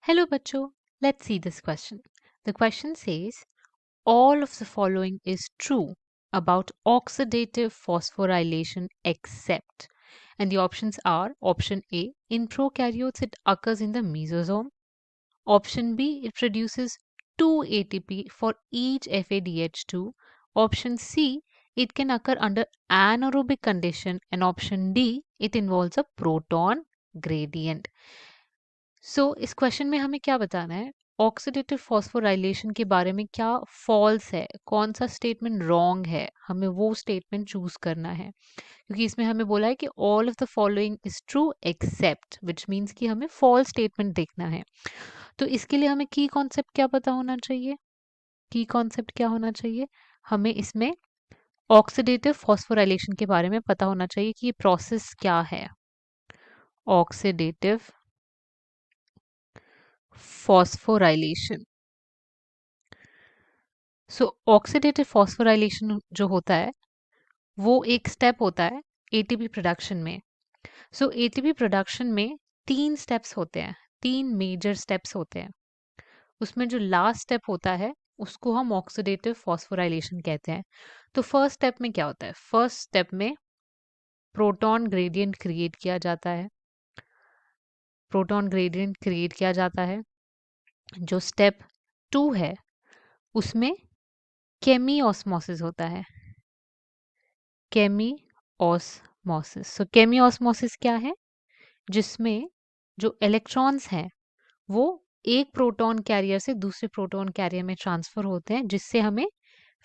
Hello, Bacho. Let's see this question. The question says all of the following is true about oxidative phosphorylation except. And the options are option A, in prokaryotes it occurs in the mesosome. Option B, it produces 2 ATP for each FADH2. Option C, it can occur under anaerobic condition. And option D, it involves a proton gradient. सो इस question में हमें क्या बताना है oxidative phosphorylation के बारे में क्या फॉल्स है कौन सा स्टेटमेंट रॉन्ग है हमें वो स्टेटमेंट चूज करना है क्योंकि इसमें हमें बोला है कि all of the following is true except which means कि हमें फॉल्स स्टेटमेंट देखना है तो इसके लिए हमें की कॉन्सेप्ट क्या पता होना चाहिए की कॉन्सेप्ट क्या होना चाहिए हमें इसमें ऑक्सीडेटिव फॉस्फोराइलेशन के बारे में पता होना चाहिए कि ये प्रोसेस क्या है ऑक्सीडेटिव फॉस्फोराइलेशन सो ऑक्सीडेटिव फॉस्फोराइलेशन जो होता है वो एक स्टेप होता है एटीपी प्रोडक्शन में सो एटीपी प्रोडक्शन में 3 स्टेप्स होते हैं 3 मेजर स्टेप्स होते हैं उसमें जो लास्ट स्टेप होता है उसको हम ऑक्सीडेटिव फॉस्फोराइलेशन कहते हैं तो फर्स्ट स्टेप में क्या होता है फर्स्ट स्टेप में प्रोटॉन ग्रेडियंट क्रिएट किया जाता है प्रोटॉन ग्रेडियंट क्रिएट किया जाता है जो स्टेप 2 है उसमें केमी ऑस्मोसिस होता है केमी ऑस्मोसिस सो केमी ऑस्मोसिस क्या है जिसमें जो इलेक्ट्रॉन्स हैं वो एक प्रोटॉन कैरियर से दूसरे प्रोटॉन कैरियर में ट्रांसफर होते हैं जिससे हमें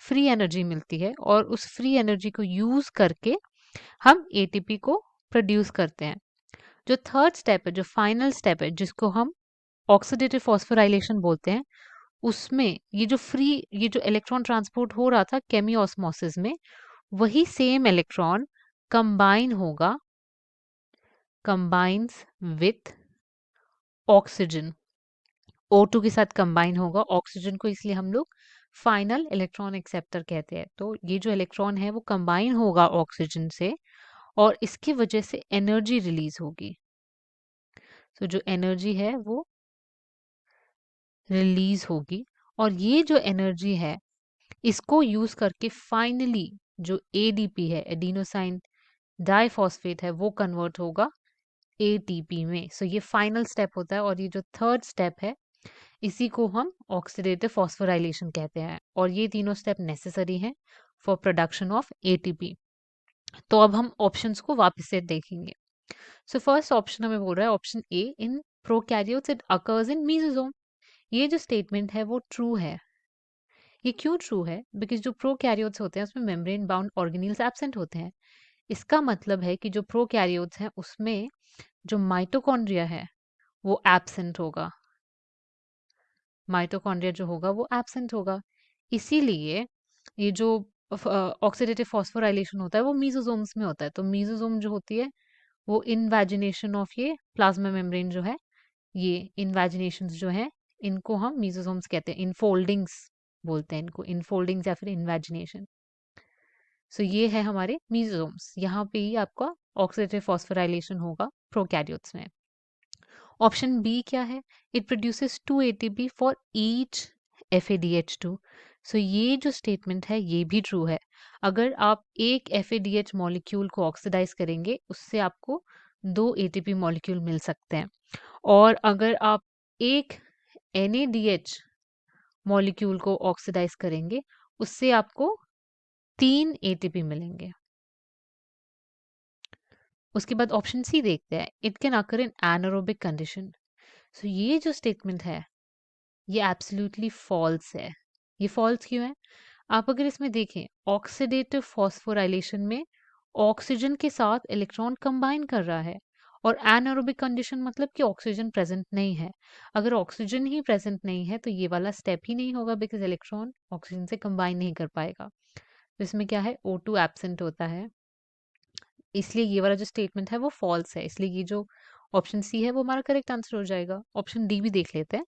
फ्री एनर्जी मिलती है और उस फ्री एनर्जी को यूज करके हम एटीपी को प्रोड्यूस करते हैं जो थर्ड स्टेप है जो फाइनल स्टेप है जिसको हम ऑक्सीडेटिव फॉस्फोराइलेशन बोलते हैं उसमें ये जो इलेक्ट्रॉन ट्रांसपोर्ट हो रहा था केमी ऑस्मोसिस में वही same electron combines with oxygen O2 के साथ कंबाइन होगा ऑक्सीजन को इसलिए हम लोग फाइनल इलेक्ट्रॉन एक्सेप्टर कहते हैं तो ये जो इलेक्ट्रॉन है वो कंबाइन होगा ऑक्सीजन से और इसकी वजह से एनर्जी रिलीज होगी तो जो एनर्जी है वो रिलीज होगी और ये जो एनर्जी है इसको यूज करके फाइनली जो एडीपी है एडिनोसाइन डाइफॉस्फेट है वो कन्वर्ट होगा एटीपी में सो ये फाइनल स्टेप होता है और ये जो थर्ड स्टेप है इसी को हम ऑक्सीडेटिव फॉस्फोराइलेशन कहते हैं और ये तीनों स्टेप नेसेसरी हैं फॉर प्रोडक्शन ऑफ एटीपी तो अब हम ऑप्शंस को वापस से देखेंगे सो फर्स्ट ऑप्शन हमें बोल रहा है option A in prokaryotes it occurs in mesosome ये जो स्टेटमेंट है वो ट्रू है ये क्यों ट्रू है बिकॉज जो प्रोकैरियोट्स होते हैं उसमें मेम्ब्रेन बाउंड ऑर्गेनील्स एब्सेंट होते हैं इसका मतलब है कि जो प्रोकैरियोट्स हैं उसमें जो माइटोकॉन्ड्रिया है वो एब्सेंट होगा माइटोकॉन्ड्रिया जो होगा वो एब्सेंट होगा इसीलिए ये जो ऑक्सीडेटिव फॉस्फोराइलेशन होता है वो मीसोसोम्स में होता है तो मीसोसोम जो होती है वो इनवैजिनेशन ऑफ ये प्लाज्मा मेम्ब्रेन जो है ये इनवैजिनेशंस जो है इनको हम मीसोसोम्स कहते हैं इनफोल्डिंग्स बोलते हैं इनको इनफोल्डिंग्स या फिर इन्वेजिनेशन सो ये है हमारे मीसोसोम्स यहाँ पे ही आपका ऑक्सीडेटिव फॉस्फोराइलेशन होगा प्रोकैरियोट्स में ऑप्शन बी क्या है it produces 2 ATP for each FADH2 सो ये जो स्टेटमेंट है ये भी ट्रू है अगर आप एक FADH मॉलिक्यूल को ऑक्सीडाइज करेंगे उससे आपको 2 एटीपी मॉलिक्यूल मिल सकते हैं और अगर आप एक NADH मॉलिक्यूल को ऑक्सीडाइज करेंगे उससे आपको 3 एटीपी मिलेंगे उसके बाद ऑप्शन सी देखते हैं it can occur in anaerobic condition so ये जो स्टेटमेंट है ये एब्सोल्युटली फॉल्स है ये फॉल्स क्यों है आप अगर इसमें देखें ऑक्सीडेटिव फॉस्फोराइलेशन में ऑक्सीजन के साथ इलेक्ट्रॉन कंबाइन कर रहा है और एनारोबिक कंडीशन मतलब कि ऑक्सीजन प्रेजेंट नहीं है अगर ऑक्सीजन ही प्रेजेंट नहीं है तो ये वाला स्टेप ही नहीं होगा बिकॉज इलेक्ट्रॉन ऑक्सीजन से कंबाइन नहीं कर पाएगा तो इसमें क्या है O2 एब्सेंट होता है इसलिए ये वाला जो स्टेटमेंट है वो फॉल्स है इसलिए ये जो ऑप्शन सी है वो हमारा करेक्ट आंसर हो जाएगा ऑप्शन डी भी देख लेते हैं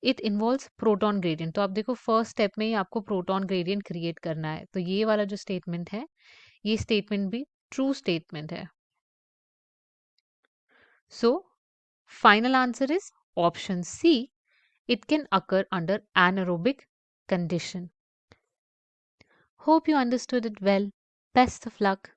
इट इन्वॉल्व्स प्रोटॉन ग्रेडियंट तो आप देखो फर्स्ट स्टेप में ही आपको प्रोटॉन ग्रेडियंट क्रिएट करना है तो ये वाला जो स्टेटमेंट है ये स्टेटमेंट भी ट्रू स्टेटमेंट है so final answer is option C It can occur under anaerobic condition. Hope you understood it well. Best of luck.